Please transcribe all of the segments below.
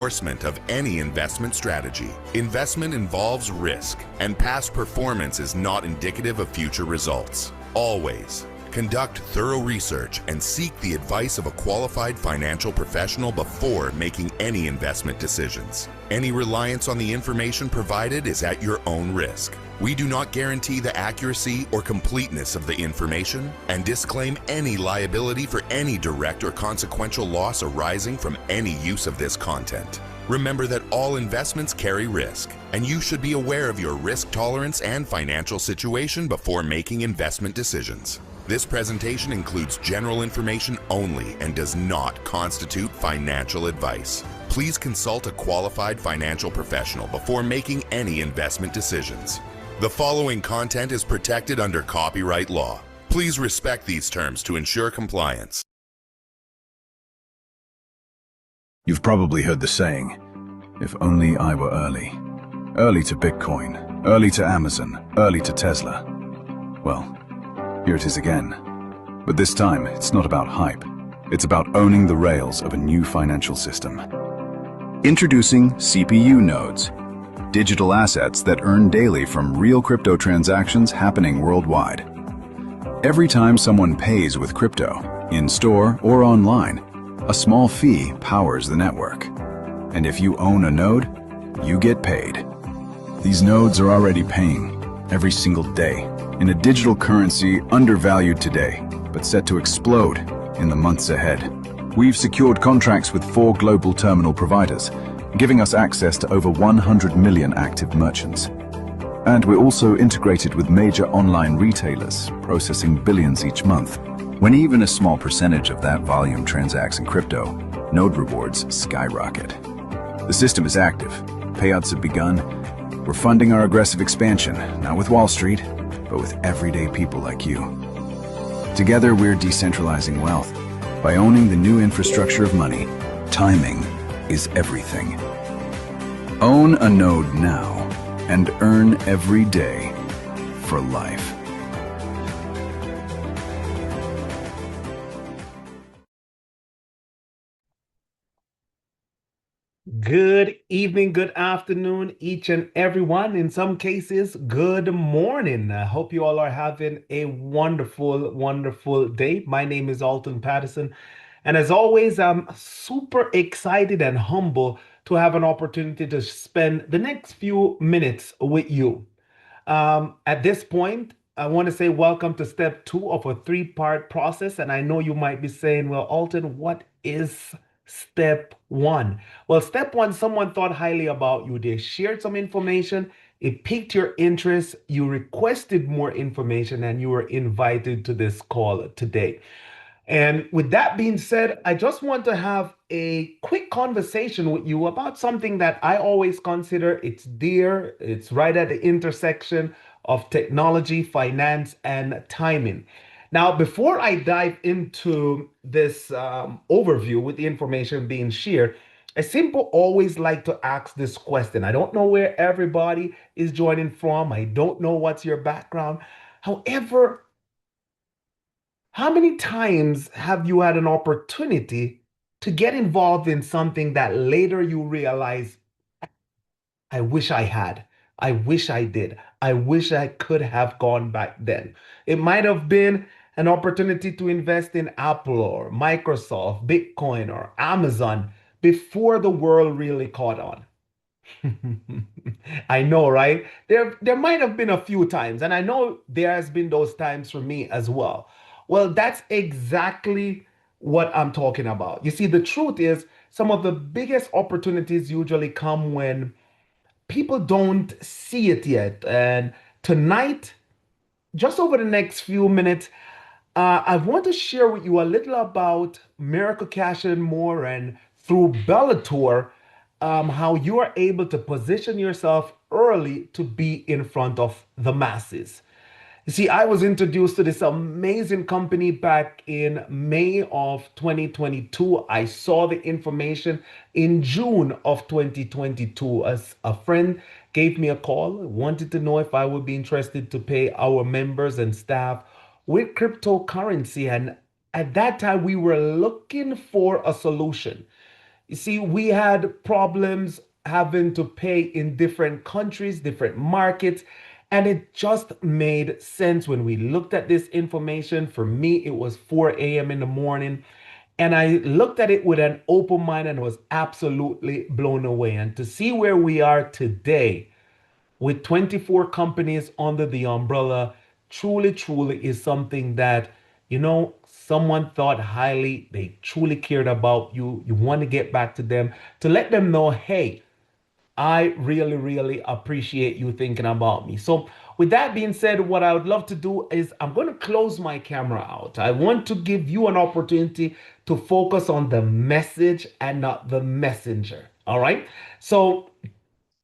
endorsement of any investment strategy. Investment involves risk, and past performance is not indicative of future results. Always conduct thorough research and seek the advice of a qualified financial professional before making any investment decisions. Any reliance on the information provided is at your own risk. We do not guarantee the accuracy or completeness of the information and disclaim any liability for any direct or consequential loss arising from any use of this content. Remember that all investments carry risk, and you should be aware of your risk tolerance and financial situation before making investment decisions. This presentation includes general information only and does not constitute financial advice. Please consult a qualified financial professional before making any investment decisions. The following content is protected under copyright law. Please respect these terms to ensure compliance. You've probably heard the saying, if only I were early. Early to Bitcoin, early to Amazon, early to Tesla. Well, here it is again. But this time, it's not about hype. It's about owning the rails of a new financial system. Introducing CPU nodes, digital assets that earn daily from real crypto transactions happening worldwide. Every time someone pays with crypto, in-store or online, a small fee powers the network. And if you own a node, you get paid. These nodes are already paying every single day in a digital currency undervalued today, but set to explode in the months ahead. We've secured contracts with 4 global terminal providers, giving us access to over 100 million active merchants. And we're also integrated with major online retailers, processing billions each month. When even a small percentage of that volume transacts in crypto, node rewards skyrocket. The system is active. Payouts have begun. We're funding our aggressive expansion, not with Wall Street, but with everyday people like you. Together, we're decentralizing wealth by owning the new infrastructure of money. Timing is everything. Own a node now and earn every day for life. Good evening, good afternoon, each and everyone. In some cases, good morning. I hope you all are having a wonderful, wonderful day. My name is Alton Patterson. And as always, I'm super excited and humble to have an opportunity to spend the next few minutes with you. At this point, I want to say welcome to step 2 of a 3-part process. And I know you might be saying, well, Alton, what is step 1? Well, step 1, someone thought highly about you. They shared some information. It piqued your interest. You requested more information and you were invited to this call today. And with that being said, I just want to have a quick conversation with you about something that I always consider it's dear, it's right at the intersection of technology, finance, and timing. Now, before I dive into this overview with the information being shared, I simply always like to ask this question. I don't know where everybody is joining from. I don't know what's your background. However, how many times have you had an opportunity to get involved in something that later you realize, I wish I had, I wish I did, I wish I could have gone back then? It might have been an opportunity to invest in Apple or Microsoft, Bitcoin or Amazon before the world really caught on. I know, right? There might have been a few times, and I know there has been those times for me as well. Well, that's exactly what I'm talking about. You see, the truth is, some of the biggest opportunities usually come when people don't see it yet. And tonight, just over the next few minutes, I want to share with you a little about Miracle Cash and more, and through Bellator, how you are able to position yourself early to be in front of the masses. You see, I was introduced to this amazing company back in May of 2022. I saw the information in June of 2022 as a friend gave me a call, wanted to know if I would be interested to pay our members and staff with cryptocurrency. And at that time, we were looking for a solution. You see, we had problems having to pay in different countries, different markets, and it just made sense when we looked at this information. For me, it was 4 a.m. in the morning, and I looked at it with an open mind and was absolutely blown away. And to see where we are today, with 24 companies under the umbrella, truly, truly is something that, someone thought highly, they truly cared about you. You want to get back to them to let them know, hey, I really, really appreciate you thinking about me. So, with that being said, what I would love to do is I'm going to close my camera out. I want to give you an opportunity to focus on the message and not the messenger. All right. So,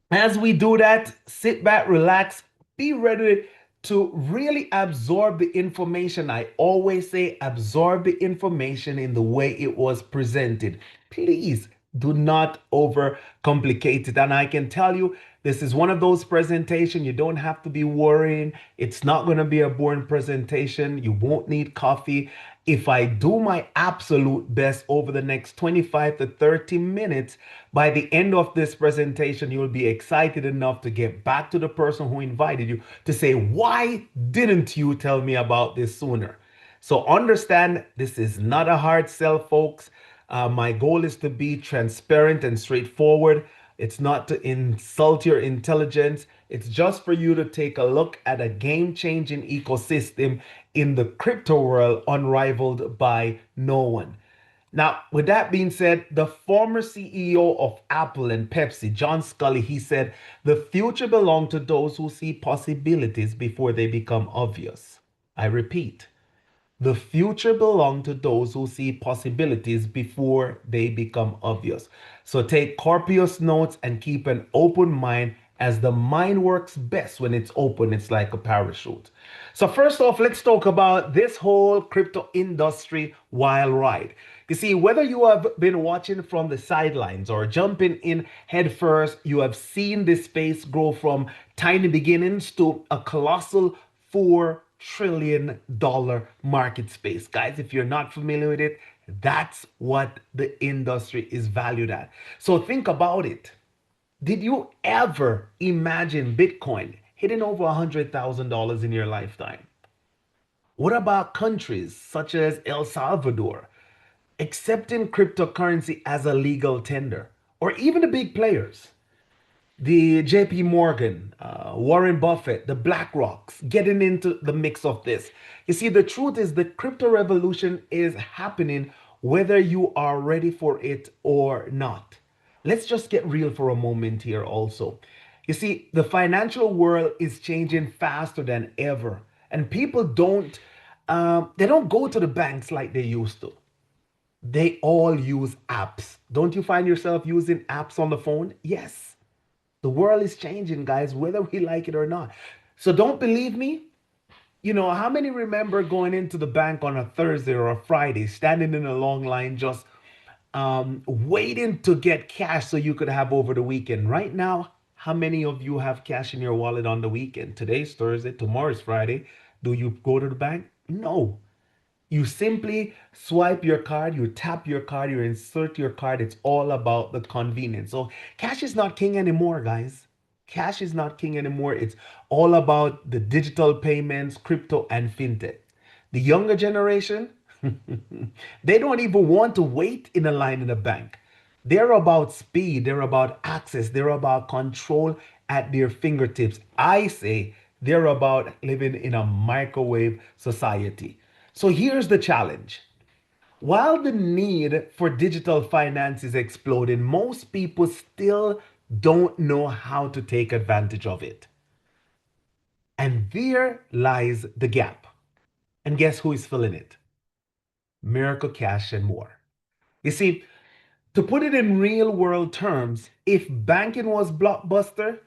as we do that, sit back, relax, be ready to really absorb the information. I always say absorb the information in the way it was presented. Please do not overcomplicate it. And I can tell you, this is one of those presentations you don't have to be worrying. It's not going to be a boring presentation. You won't need coffee. If I do my absolute best over the next 25 to 30 minutes, by the end of this presentation, you'll be excited enough to get back to the person who invited you to say, why didn't you tell me about this sooner? So understand this is not a hard sell, folks. My goal is to be transparent and straightforward. It's not to insult your intelligence. It's just for you to take a look at a game-changing ecosystem in the crypto world unrivaled by no one. Now, with that being said, the former CEO of Apple and Pepsi, John Scully, he said, the future belongs to those who see possibilities before they become obvious. I repeat, the future belongs to those who see possibilities before they become obvious. So take copious notes and keep an open mind, as the mind works best when it's open. It's like a parachute. So first off, let's talk about this whole crypto industry wild ride. You see, whether you have been watching from the sidelines or jumping in headfirst, you have seen this space grow from tiny beginnings to a colossal $4 trillion market space. Guys, if you're not familiar with it, that's what the industry is valued at. So think about it. Did you ever imagine Bitcoin hitting over $100,000 in your lifetime? What about countries such as El Salvador accepting cryptocurrency as a legal tender? Or even the big players, the JP Morgan, Warren Buffett, the BlackRocks getting into the mix of this. You see, the truth is the crypto revolution is happening whether you are ready for it or not. Let's just get real for a moment here also. You see, the financial world is changing faster than ever, and people don't go to the banks like they used to. They all use apps. Don't you find yourself using apps on the phone? Yes. The world is changing, guys, whether we like it or not. So don't believe me? How many remember going into the bank on a Thursday or a Friday, standing in a long line, just waiting to get cash so you could have over the weekend? Right now, how many of you have cash in your wallet on the weekend? Today's Thursday, tomorrow's Friday. Do you go to the bank? No. You simply swipe your card, you tap your card, you insert your card. It's all about the convenience. So cash is not king anymore, guys. Cash is not king anymore. It's all about the digital payments, crypto, and fintech. The younger generation, they don't even want to wait in a line in a bank. They're about speed, they're about access, they're about control at their fingertips. I say they're about living in a microwave society. So here's the challenge. While the need for digital finance is exploding, most people still don't know how to take advantage of it. And there lies the gap. And guess who is filling it? Miracle Cash and more. You see, to put it in real world terms, if banking was Blockbuster,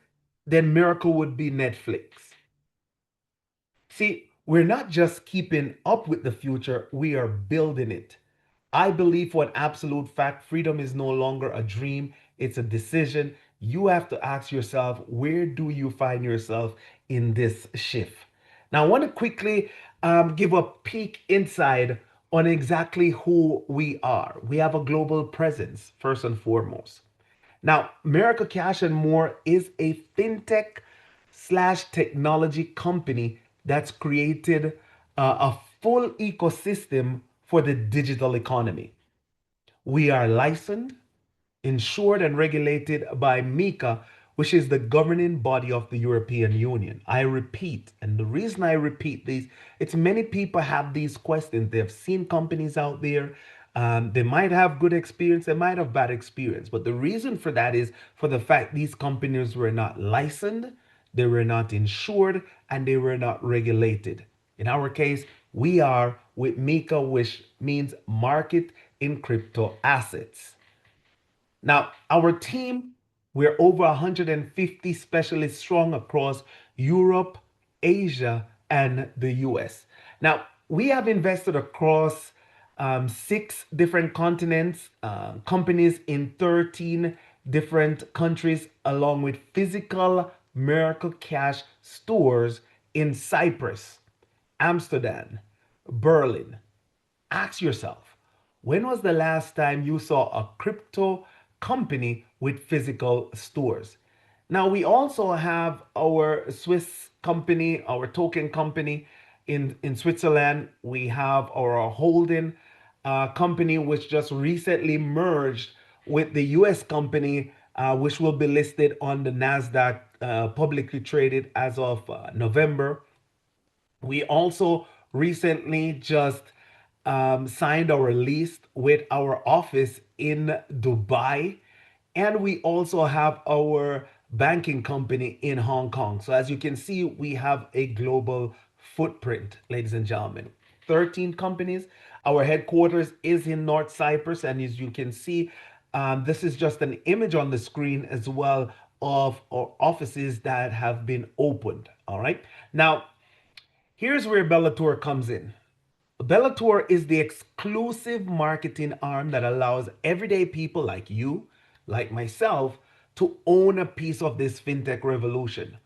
then Miracle would be Netflix. See, we're not just keeping up with the future, we are building it. I believe for an absolute fact, freedom is no longer a dream, it's a decision. You have to ask yourself, where do you find yourself in this shift? Now, I want to quickly give a peek inside on exactly who we are. We have a global presence, first and foremost. Now, America Cash and More is a fintech slash technology company that's created a full ecosystem for the digital economy. We are licensed, insured, and regulated by MiCA, which is the governing body of the European Union. I repeat, and the reason I repeat these, it's many people have these questions. They've seen companies out there. They might have good experience, they might have bad experience. But the reason for that is for the fact these companies were not licensed, they were not insured, and they were not regulated. In our case, we are with MiCA, which means Market in Crypto Assets. Now, our team, we're over 150 specialists strong across Europe, Asia, and the US. Now, we have invested across 6 different continents, companies in 13 different countries, along with physical Miracle Cash stores in Cyprus, Amsterdam, Berlin. Ask yourself, when was the last time you saw a crypto company with physical stores? Now, we also have our Swiss company, our token company in Switzerland. We have our holding company, which just recently merged with the US company, which will be listed on the NASDAQ, publicly traded as of November. We also recently just signed our lease with our office in Dubai. And we also have our banking company in Hong Kong. So, as you can see, we have a global footprint, ladies and gentlemen. 13 companies. Our headquarters is in North Cyprus. And as you can see, this is just an image on the screen as well of our offices that have been opened. All right. Now, here's where Bellator comes in. Bellator is the exclusive marketing arm that allows everyday people like you, like myself, to own a piece of this fintech revolution.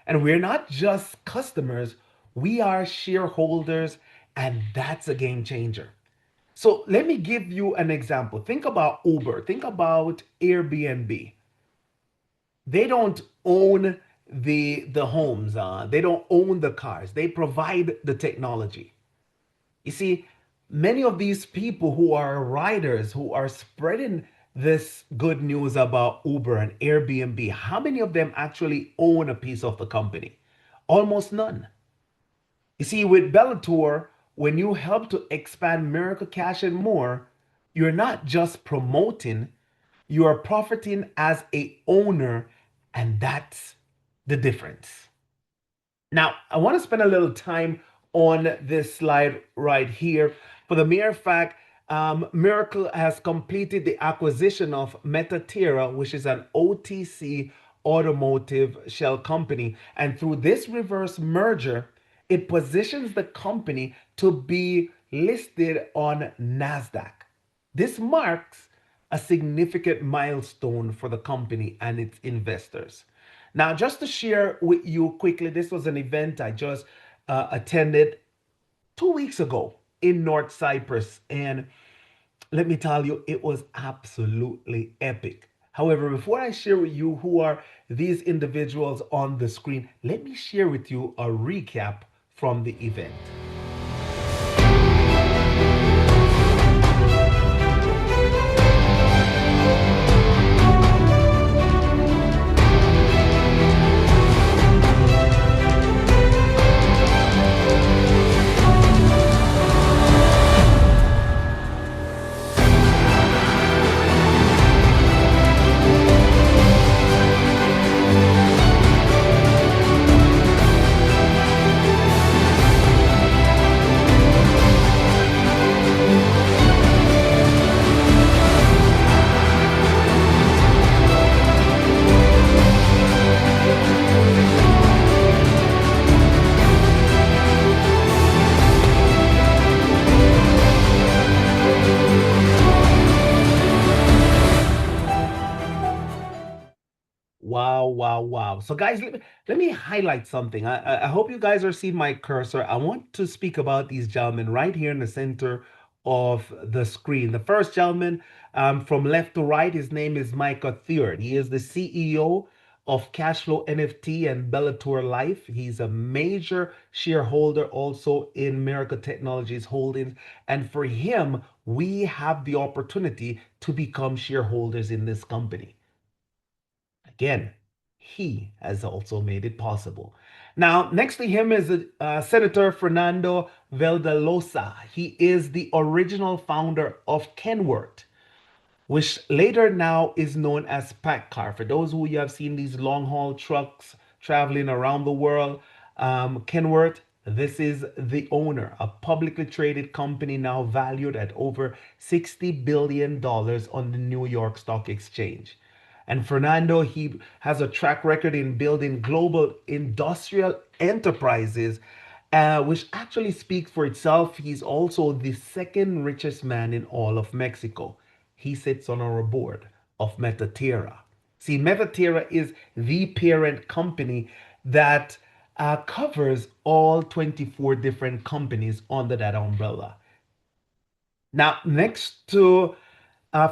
And we're not just customers, we are shareholders, and that's a game changer. So let me give you an example. Think about Uber, think about Airbnb. They don't own the homes, they don't own the cars, they provide the technology. You see, many of these people who are riders, who are spreading this good news about Uber and Airbnb, how many of them actually own a piece of the company? Almost none. You see, with Bellator, when you help to expand Miracle Cash and More, you're not just promoting, you are profiting as a owner, and that's the difference. Now, I want to spend a little time on this slide right here. For the mere fact, Miracle has completed the acquisition of MetaTerra, which is an OTC automotive shell company. And through this reverse merger, it positions the company to be listed on NASDAQ. This marks a significant milestone for the company and its investors. Now, just to share with you quickly, this was an event I just attended 2 weeks ago in North Cyprus. And let me tell you, it was absolutely epic. However, before I share with you who are these individuals on the screen, let me share with you a recap from the event. Wow, wow, wow. So, guys, let me highlight something. I hope you guys are seeing my cursor. I want to speak about these gentlemen right here in the center of the screen. The first gentleman, from left to right, his name is Micah Third. He is the CEO of Cashflow NFT and Bellator Life. He's a major shareholder also in Miracle Technologies Holdings. And for him, we have the opportunity to become shareholders in this company. Again, he has also made it possible. Now, next to him is Senator Fernando Valdelosa. He is the original founder of Kenworth, which later now is known as PACCAR. For those who you have seen these long haul trucks traveling around the world, Kenworth, this is the owner, a publicly traded company now valued at over $60 billion on the New York Stock Exchange. And Fernando, he has a track record in building global industrial enterprises, which actually speaks for itself. He's also the second richest man in all of Mexico. He sits on our board of MetaTerra. See, MetaTerra is the parent company that covers all 24 different companies under that umbrella. Now, next to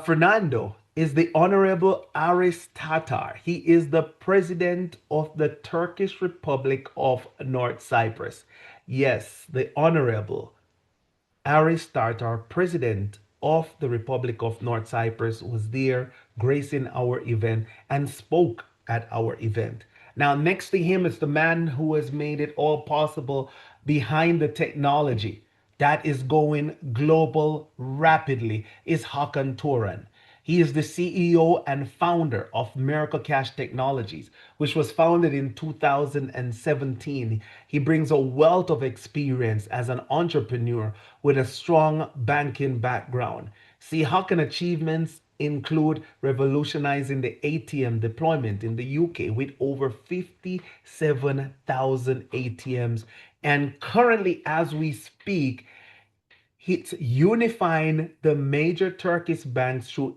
Fernando is the Honorable Aris Tatar. He is the president of the Turkish Republic of North Cyprus. Yes, the Honorable Aris Tatar, president of the Republic of North Cyprus, was there gracing our event and spoke at our event. Now, next to him is the man who has made it all possible behind the technology that is going global rapidly, is Hakan Turan. He is the CEO and founder of Miracle Cash Technologies, which was founded in 2017. He brings a wealth of experience as an entrepreneur with a strong banking background. See, Hakan achievements include revolutionizing the ATM deployment in the UK with over 57,000 ATMs. And currently, as we speak, it's unifying the major Turkish banks through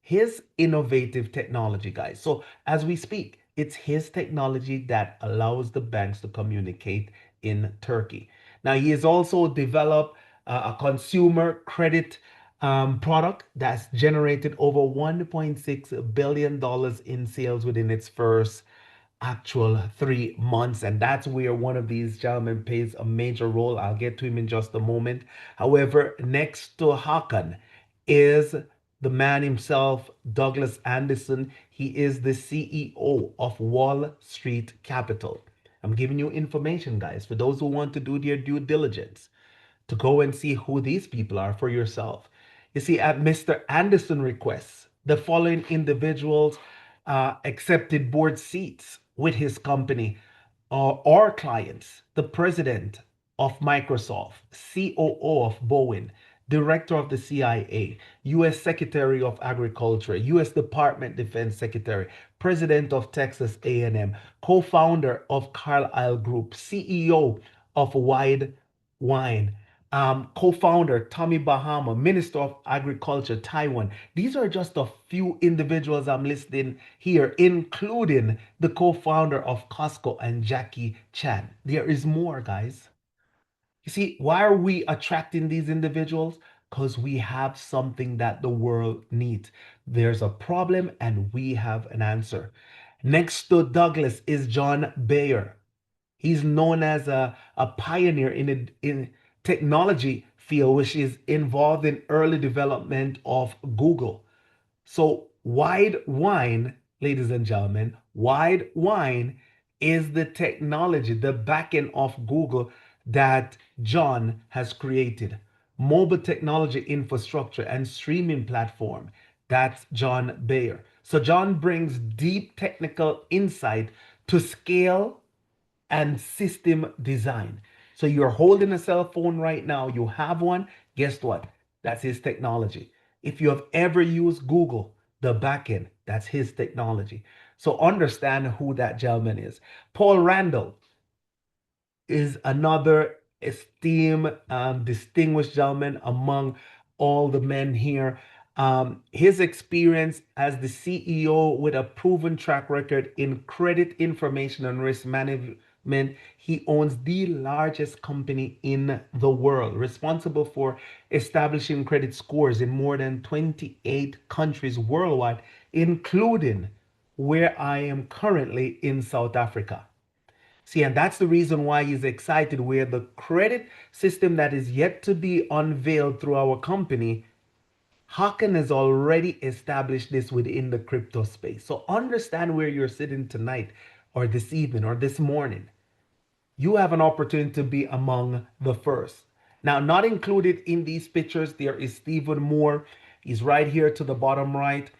his innovative technology, guys. So as we speak, it's his technology that allows the banks to communicate in Turkey. Now, he has also developed a consumer credit product that's generated over $1.6 billion in sales within its first actual 3 months, and that's where one of these gentlemen plays a major role. I'll get to him in just a moment. However, next to Hakan is the man himself, Douglas Andersen. He is the CEO of Wall Street Capital. I'm giving you information, guys, for those who want to do their due diligence, to go and see who these people are for yourself. You see, at Mr. Anderson requests, the following individuals accepted board seats with his company or clients: the president of Microsoft, COO of Boeing, director of the CIA, U.S. Secretary of Agriculture, U.S. Department Defense Secretary, president of Texas A&M, co-founder of Carlyle Group, CEO of Wide Wine, co-founder Tommy Bahama, Minister of Agriculture, Taiwan. These are just a few individuals I'm listing here, including the co-founder of Costco and Jackie Chan. There is more, guys. You see, why are we attracting these individuals? Because we have something that the world needs. There's a problem and we have an answer. Next to Douglas is John Bayer. He's known as a pioneer in technology field, which is involved in early development of Google. So Wide Wine, ladies and gentlemen, Wide Wine is the technology, the backend of Google that John has created. Mobile technology infrastructure and streaming platform. That's John Bayer. So John brings deep technical insight to scale and system design. So you're holding a cell phone right now, you have one, guess what? That's his technology. If you have ever used Google, the backend, that's his technology. So understand who that gentleman is. Paul Randall is another esteemed, distinguished gentleman among all the men here. His experience as the CEO with a proven track record in credit information and risk investment, he owns the largest company in the world, responsible for establishing credit scores in more than 28 countries worldwide, including where I am currently in South Africa. See, and that's the reason why he's excited, where the credit system that is yet to be unveiled through our company, Haken has already established this within the crypto space. So understand where you're sitting tonight or this evening or this morning. You have an opportunity to be among the first. Now, not included in these pictures, there is Stephen Moore. He's right here to the bottom right.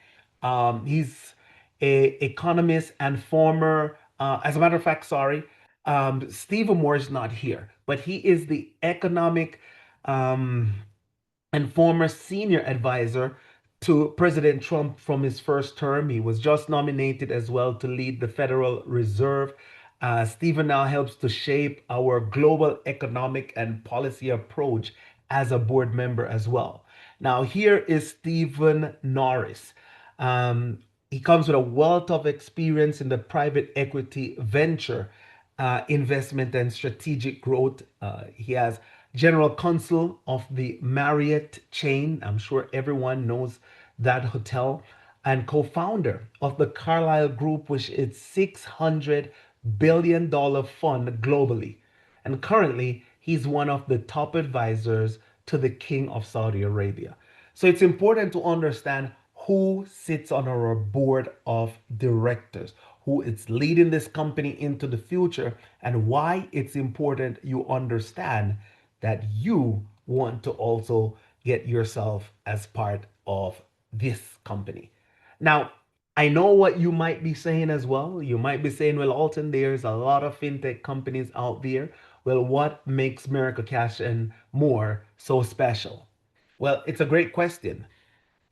He's a economist and former, as a matter of fact, sorry, Stephen Moore is not here, but he is the economic um, and former senior advisor to President Trump from his first term. He was just nominated as well to lead the Federal Reserve. Stephen now helps to shape our global economic and policy approach as a board member as well. Now, here is Stephen Norris. Um, he comes with a wealth of experience in the private equity venture investment and strategic growth. He has general counsel of the Marriott chain. I'm sure everyone knows that hotel. And co-founder of the Carlyle Group, which is $600 billion fund globally. And currently, he's one of the top advisors to the King of Saudi Arabia. So it's important to understand who sits on our board of directors, who is leading this company into the future, and why it's important you understand that you want to also get yourself as part of this company. Now, I know what you might be saying as well. You might be saying, well, Alton, there's a lot of fintech companies out there. Well, what makes America Cash and More so special? Well, it's a great question.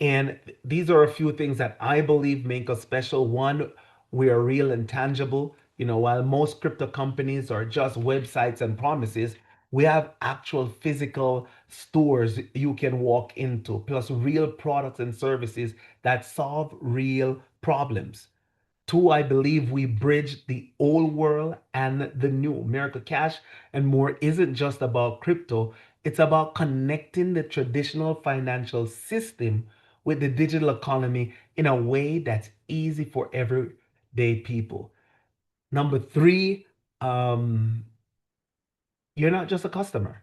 And these are a few things that I believe make us special. One, we are real and tangible. While most crypto companies are just websites and promises, we have actual physical stores you can walk into, plus real products and services that solve real problems. Two, I believe we bridge the old world and the new. America Cash and More isn't just about crypto, it's about connecting the traditional financial system with the digital economy in a way that's easy for everyday people. Number three, um, you're not just a customer,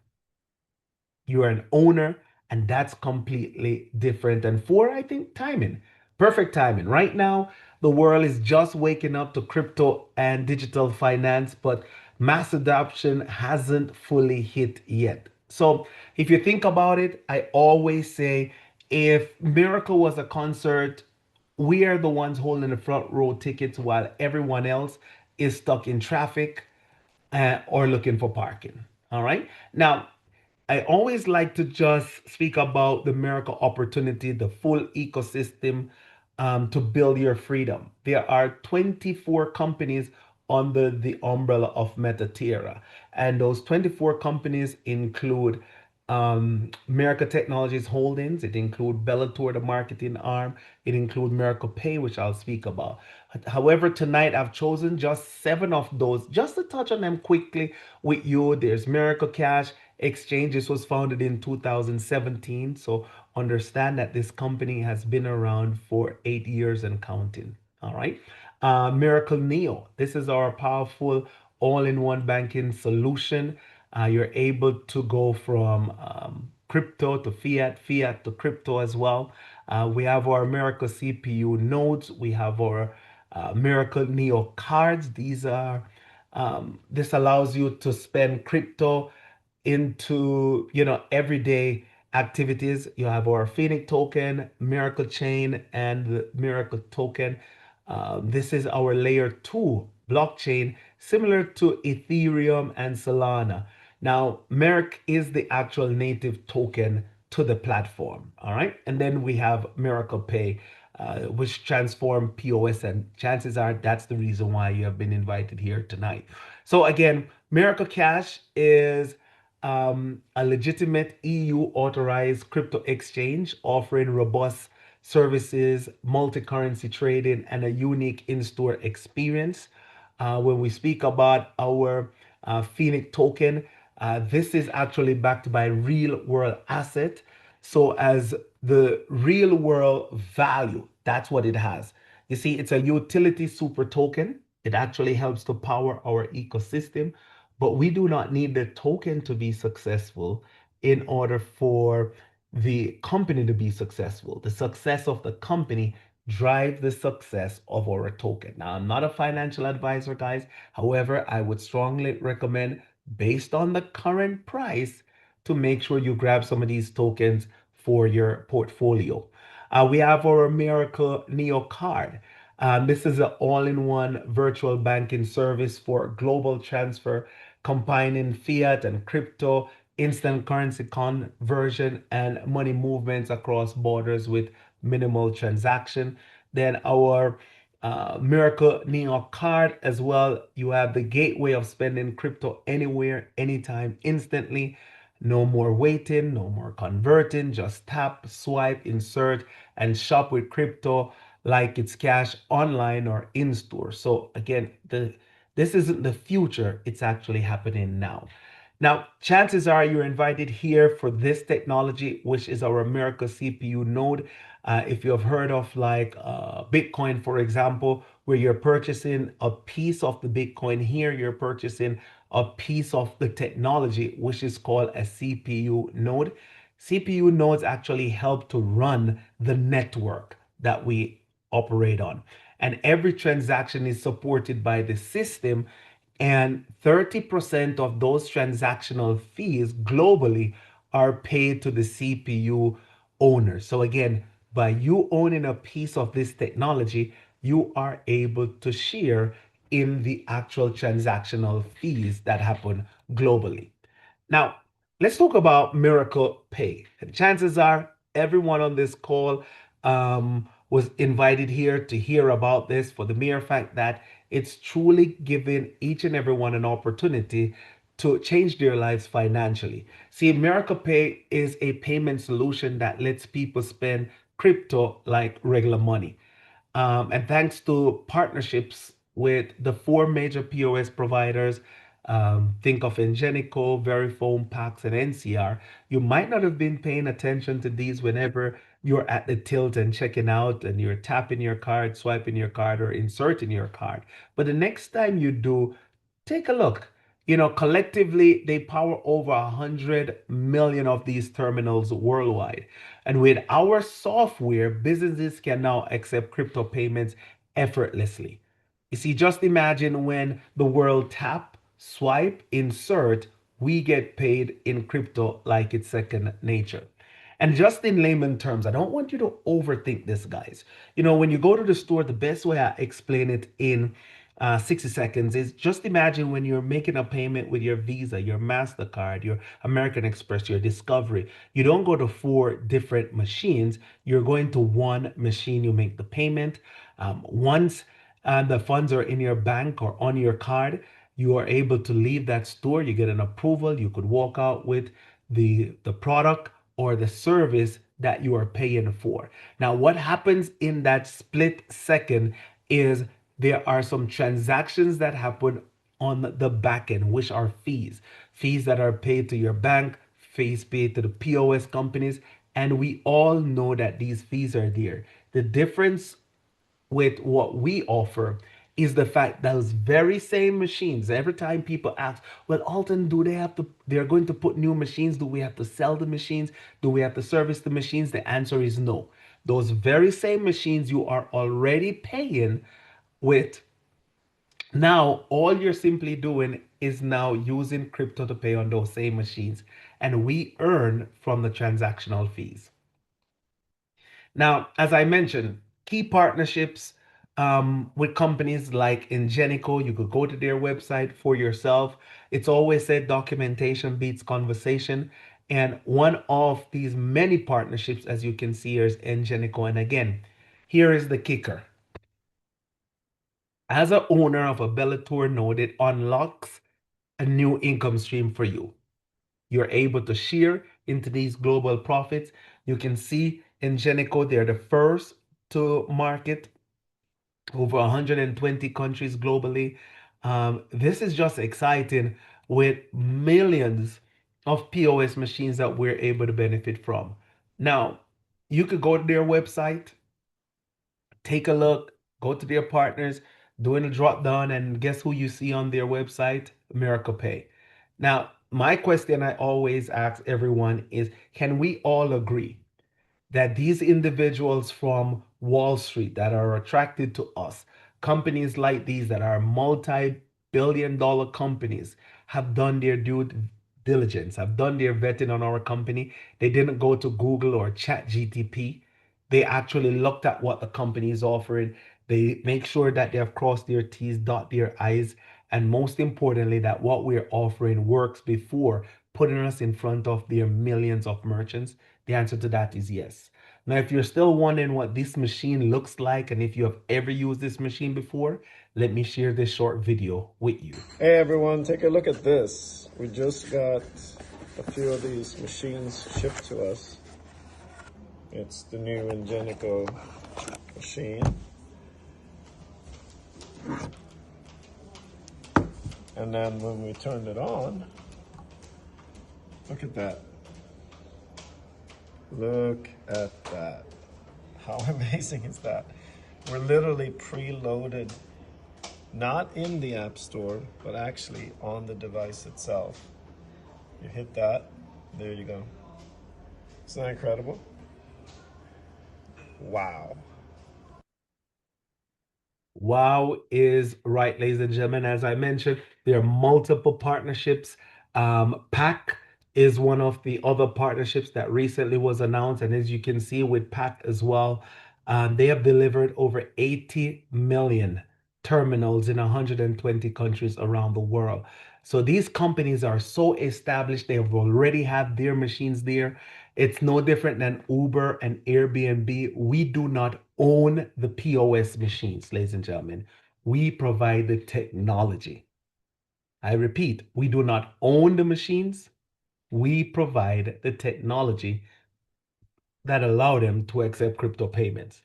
you are an owner, and that's completely different. And four, I think timing, perfect timing. Right now, the world is just waking up to crypto and digital finance, but mass adoption hasn't fully hit yet. So if you think about it, I always say if Miracle was a concert, we are the ones holding the front row tickets while everyone else is stuck in traffic or looking for parking. All right. Now, I always like to just speak about the miracle opportunity, the full ecosystem to build your freedom. There are 24 companies under the umbrella of MetaTerra, and those 24 companies include Miracle Technologies Holdings. It includes Bellator, the marketing arm. It includes Miracle Pay, which I'll speak about. However, tonight I've chosen just seven of those, just to touch on them quickly with you. There's Miracle Cash Exchange. This was founded in 2017. So understand that this company has been around for 8 years and counting. All right. Miracle Neo. This is our powerful all-in-one banking solution. You're able to go from crypto to fiat, fiat to crypto as well. We have our Miracle CPU nodes. We have our Miracle Neo cards. This allows you to spend crypto into everyday activities. You have our Phoenix token, Miracle Chain, and the Miracle token. This is our layer 2 blockchain, similar to Ethereum and Solana. Now, Merc is the actual native token to the platform. All right. And then we have Miracle Pay, which transform POS. And chances are that's the reason why you have been invited here tonight. So again, Miracle Cash is a legitimate EU authorized crypto exchange offering robust services, multi currency trading, and a unique in store experience. When we speak about our Phoenix token, this is actually backed by real world asset. So as the real world value, that's what it has. You see, it's a utility super token. It actually helps to power our ecosystem, but we do not need the token to be successful in order for the company to be successful. The success of the company drive the success of our token. Now, I'm not a financial advisor, guys. However, I would strongly recommend, based on the current price, to make sure you grab some of these tokens for your portfolio. We have our Miracle Neo card. This is an all-in-one virtual banking service for global transfer, combining fiat and crypto, instant currency conversion, and money movements across borders with minimal transaction. Then our Miracle Neo card as well. You have the gateway of spending crypto anywhere, anytime, instantly. No more waiting, no more converting. Just tap, swipe, insert, and shop with crypto like it's cash online or in store. So again, this isn't the future, it's actually happening now. Now, chances are you're invited here for this technology, which is our America CPU node. If you have heard of like Bitcoin, for example, where you're purchasing a piece of the Bitcoin here, you're purchasing a piece of the technology, which is called a CPU node. CPU nodes actually help to run the network that we operate on. And every transaction is supported by the system, and 30% of those transactional fees globally are paid to the CPU owner. So again, by you owning a piece of this technology, you are able to share in the actual transactional fees that happen globally. Now, let's talk about Miracle Pay. Chances are everyone on this call was invited here to hear about this for the mere fact that it's truly giving each and everyone an opportunity to change their lives financially. See, Miracle Pay is a payment solution that lets people spend crypto like regular money. And thanks to partnerships with the four major POS providers, think of Ingenico, Verifone, Pax, and NCR, you might not have been paying attention to these whenever you're at the tilt and checking out and you're tapping your card, swiping your card, or inserting your card. But the next time you do, take a look. You know, collectively, they power over 100 million of these terminals worldwide. And with our software, businesses can now accept crypto payments effortlessly. You see, just imagine when the world tap, swipe, insert, we get paid in crypto like it's second nature. And just in layman terms, I don't want you to overthink this, guys. You know, when you go to the store, the best way I explain it in 60 seconds is just imagine when you're making a payment with your Visa, your MasterCard, your American Express, your Discovery. You don't go to four different machines. You're going to one machine, you make the payment. Once the funds are in your bank or on your card, you are able to leave that store. You get an approval. You could walk out with the product or the service that you are paying for. Now, what happens in that split second is there are some transactions that happen on the back end, which are fees that are paid to your bank, fees paid to the POS companies. And we all know that these fees are there. The difference with what we offer is the fact that those very same machines, every time people ask, well, Alton, do they have to, they're going to put new machines? Do we have to sell the machines? Do we have to service the machines? The answer is no. Those very same machines you are already paying with, now all you're simply doing is now using crypto to pay on those same machines. And we earn from the transactional fees. Now, as I mentioned, key partnerships with companies like Ingenico. You could go to their website for yourself. It's always said documentation beats conversation. And one of these many partnerships, as you can see, here is Ingenico. And again, here is the kicker. As an owner of a Bellator node, it unlocks a new income stream for you. You're able to share into these global profits. You can see Ingenico, they're the first to market over 120 countries globally. This is just exciting with millions of POS machines that we're able to benefit from. Now, you could go to their website, take a look, go to their partners, doing a drop down, and guess who you see on their website? Miracle Pay. Now, my question I always ask everyone is, can we all agree that these individuals from Wall Street that are attracted to us, companies like these that are multi-billion-dollar companies, have done their due diligence, have done their vetting on our company? They didn't go to Google or Chat GTP. They actually looked at what the company is offering. They make sure that they have crossed their T's, dot their I's, and most importantly, that what we're offering works before putting us in front of their millions of merchants. The answer to that is yes. Now, if you're still wondering what this machine looks like and if you have ever used this machine before, let me share this short video with you. Hey everyone, take a look at this. We just got a few of these machines shipped to us. It's the new Ingenico machine. And then when we turned it on, look at that. Look at that. How amazing is that? We're literally preloaded, not in the App Store, but actually on the device itself. You hit that, there you go. Isn't that incredible? Wow. Wow is right, ladies and gentlemen. As I mentioned, there are multiple partnerships. PAC is one of the other partnerships that recently was announced. And as you can see with PAC as well, they have delivered over 80 million terminals in 120 countries around the world. So these companies are so established, they have already had their machines there. It's no different than Uber and Airbnb. We do not own the POS machines, ladies and gentlemen. We provide the technology. I repeat, we do not own the machines. We provide the technology that allow them to accept crypto payments.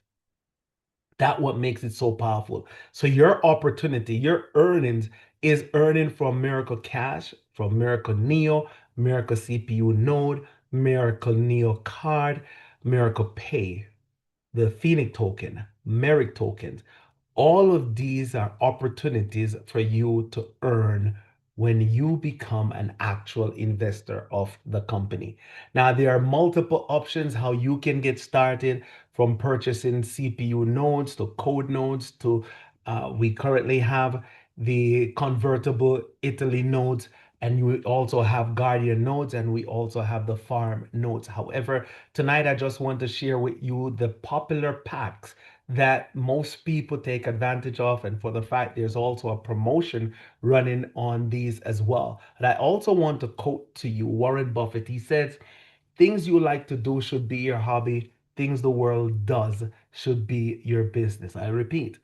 That's what makes it so powerful. So your opportunity, your earnings is earning from Miracle Cash, from Miracle Neo, Miracle CPU Node, Miracle Neo Card, Miracle Pay, the Phoenix token, Merrick tokens. All of these are opportunities for you to earn when you become an actual investor of the company. Now, there are multiple options how you can get started, from purchasing CPU nodes to code nodes to we currently have the convertible Italy nodes, and we also have Guardian nodes, and we also have the farm nodes. However, tonight I just want to share with you the popular packs that most people take advantage of, and for the fact there's also a promotion running on these as well. And I also want to quote to you Warren Buffett. He says, things you like to do should be your hobby. Things the world does should be your business. I repeat,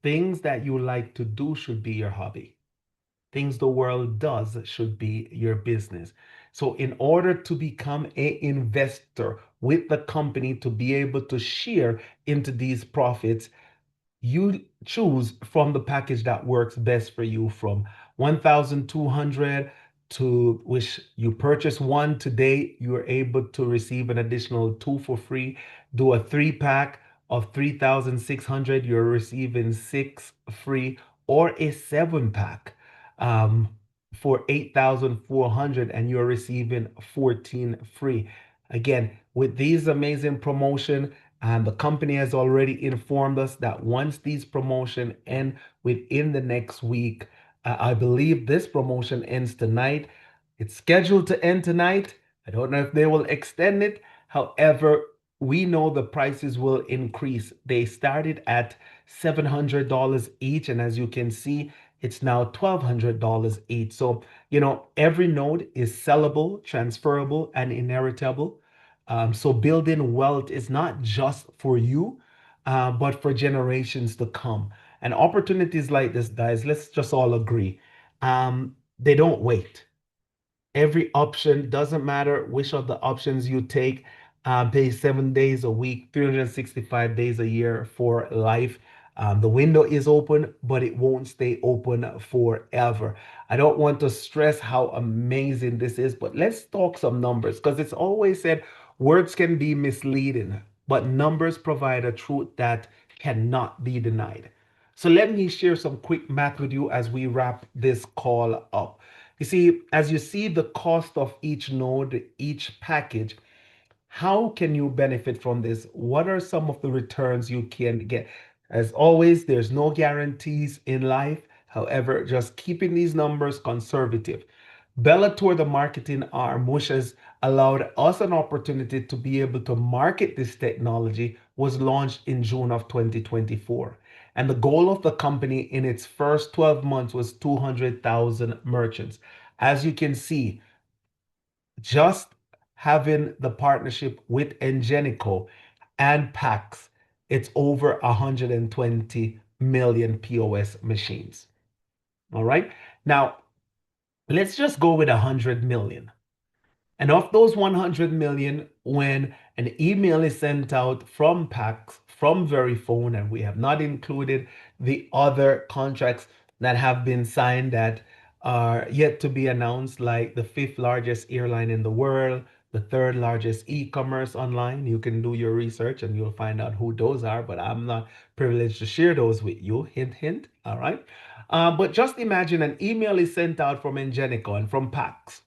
things that you like to do should be your hobby. Things the world does should be your business. So in order to become an investor with the company to be able to share into these profits, you choose from the package that works best for you, from 1,200 to which you purchase one today, you're able to receive an additional two for free. Do a three pack of 3,600, you're receiving six free, or a seven pack um, for 8,400 and you're receiving 14 free. Again, with these amazing promotion, and the company has already informed us that once these promotion end within the next week, I believe this promotion ends tonight. It's scheduled to end tonight. I don't know if they will extend it. However, we know the prices will increase. They started at $700 each, and as you can see, it's now $1,200 each. So, every node is sellable, transferable, and inheritable. So building wealth is not just for you, but for generations to come. And opportunities like this, guys, let's just all agree, they don't wait. Every option, doesn't matter which of the options you take, pay 7 days a week, 365 days a year for life. The window is open, but it won't stay open forever. I don't want to stress how amazing this is, but let's talk some numbers because it's always said words can be misleading, but numbers provide a truth that cannot be denied. So let me share some quick math with you as we wrap this call up. You see, as you see the cost of each node, each package, how can you benefit from this? What are some of the returns you can get? As always, there's no guarantees in life. However, just keeping these numbers conservative. Bellator, the marketing arm, which has allowed us an opportunity to be able to market this technology, was launched in June of 2024. And the goal of the company in its first 12 months was 200,000 merchants. As you can see, just having the partnership with Engenico and PAX, it's over 120 million POS machines. All right. Now, let's just go with 100 million. And of those 100 million, when an email is sent out from PAX, from Verifone, and we have not included the other contracts that have been signed that are yet to be announced, like the fifth largest airline in the world, the third largest e-commerce online. You can do your research and you'll find out who those are, but I'm not privileged to share those with you. Hint, hint. All right. But just imagine an email is sent out from Engenico and from PAX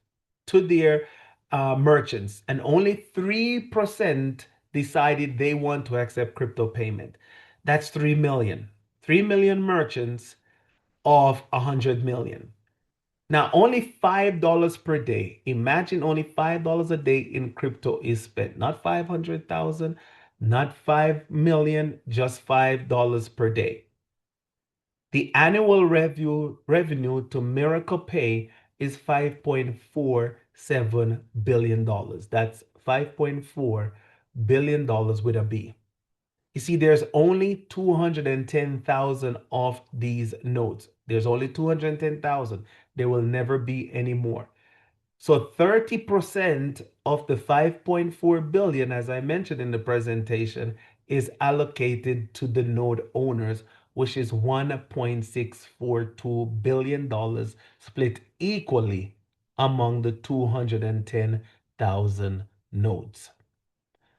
to their merchants, and only 3% decided they want to accept crypto payment. That's 3 million. 3 million merchants of 100 million. Now, only $5 per day. Imagine only $5 a day in crypto is spent. Not 500,000, not 5 million, just $5 per day. The annual revenue to Miracle Pay is $5.47 billion. That's $5.4 billion with a B. You see, there's only 210,000 of these nodes. There's only 210,000. There will never be any more. So 30% of the 5.4 billion, as I mentioned in the presentation, is allocated to the node owners, which is $1.642 billion split equally among the 210,000 nodes.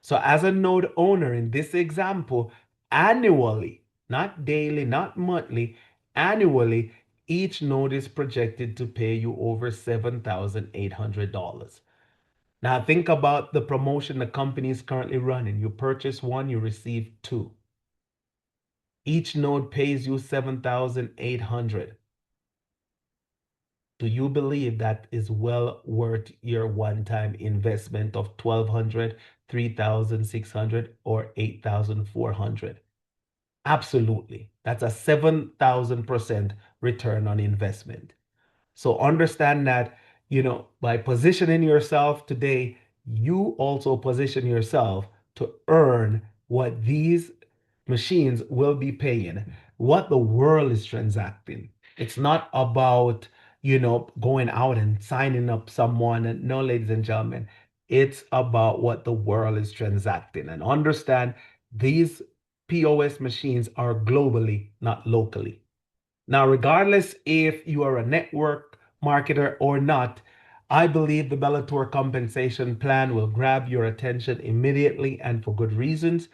So as a node owner in this example, annually, not daily, not monthly, annually, each node is projected to pay you over $7,800. Now think about the promotion the company is currently running. You purchase one, you receive two. Each node pays you 7,800. Do you believe that is well worth your one-time investment of 1,200, 3,600, or 8,400? Absolutely. That's a 7,000% return on investment. So understand that, by positioning yourself today, you also position yourself to earn what these machines will be paying, what the world is transacting. It's not about, going out and signing up someone. No, ladies and gentlemen, it's about what the world is transacting. And understand these POS machines are globally, not locally. Now, regardless if you are a network marketer or not, I believe the Bellator compensation plan will grab your attention immediately and for good reasons.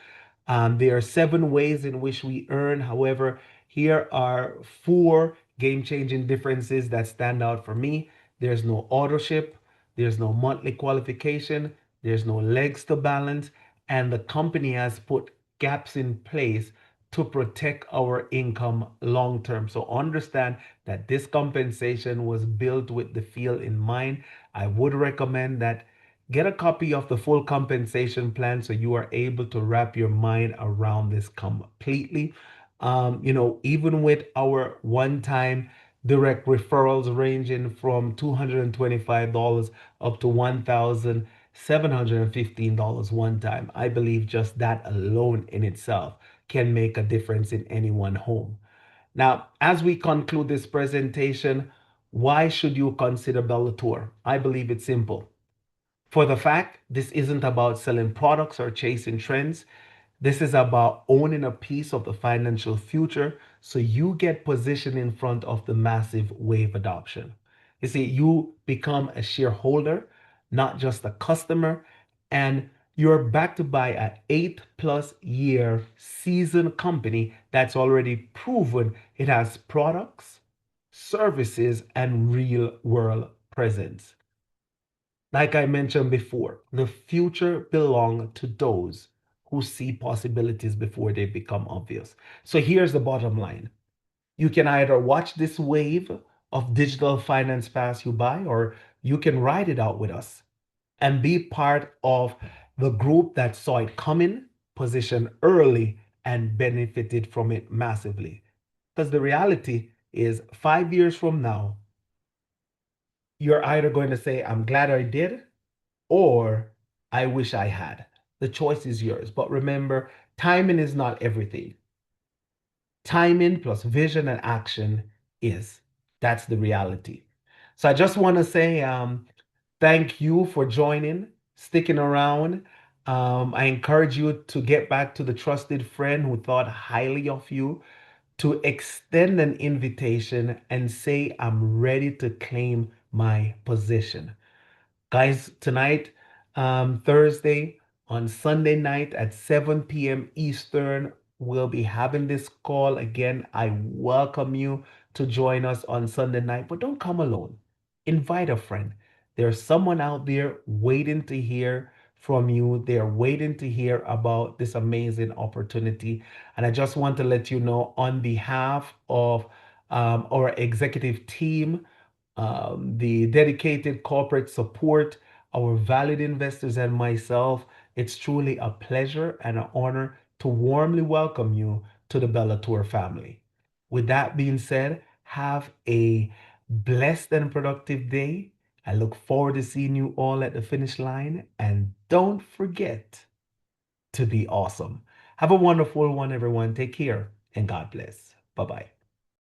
There are 7 ways in which we earn. However, here are 4 game-changing differences that stand out for me. There's no auto ship, there's no monthly qualification, there's no legs to balance, and the company has put gaps in place to protect our income long term. So understand that this compensation was built with the field in mind. I would recommend that get a copy of the full compensation plan so you are able to wrap your mind around this completely. Even with our one-time direct referrals ranging from $225 up to $1,715 one time, I believe just that alone in itself can make a difference in anyone's home. Now, as we conclude this presentation, why should you consider Bellator? I believe it's simple. For the fact this isn't about selling products or chasing trends, This is about owning a piece of the financial future so you get positioned in front of the massive wave adoption. You see, you become a shareholder, not just a customer, and you're backed by an 8+ year seasoned company that's already proven it has products, services, and real world presence. Like I mentioned before, the future belongs to those who see possibilities before they become obvious. So here's the bottom line. You can either watch this wave of digital finance pass you by, or you can ride it out with us and be part of the group that saw it coming, positioned early, and benefited from it massively. Because the reality is, 5 years from now, you're either going to say, I'm glad I did, or I wish I had. The choice is yours. But remember, timing is not everything. Timing plus vision and action is. That's the reality. So I just want to say thank you for joining, sticking around. I encourage you to get back to the trusted friend who thought highly of you, to extend an invitation and say, I'm ready to claim my position. Guys, tonight, Thursday, on Sunday night at 7 p.m. Eastern, we'll be having this call again. I welcome you to join us on Sunday night, but don't come alone. Invite a friend. There's someone out there waiting to hear from you. They're waiting to hear about this amazing opportunity. And I just want to let you know, on behalf of our executive team, the dedicated corporate support, our valued investors, and myself, it's truly a pleasure and an honor to warmly welcome you to the Bellator family. With that being said, have a blessed and productive day. I look forward to seeing you all at the finish line. And don't forget to be awesome. Have a wonderful one, everyone. Take care and God bless. Bye bye.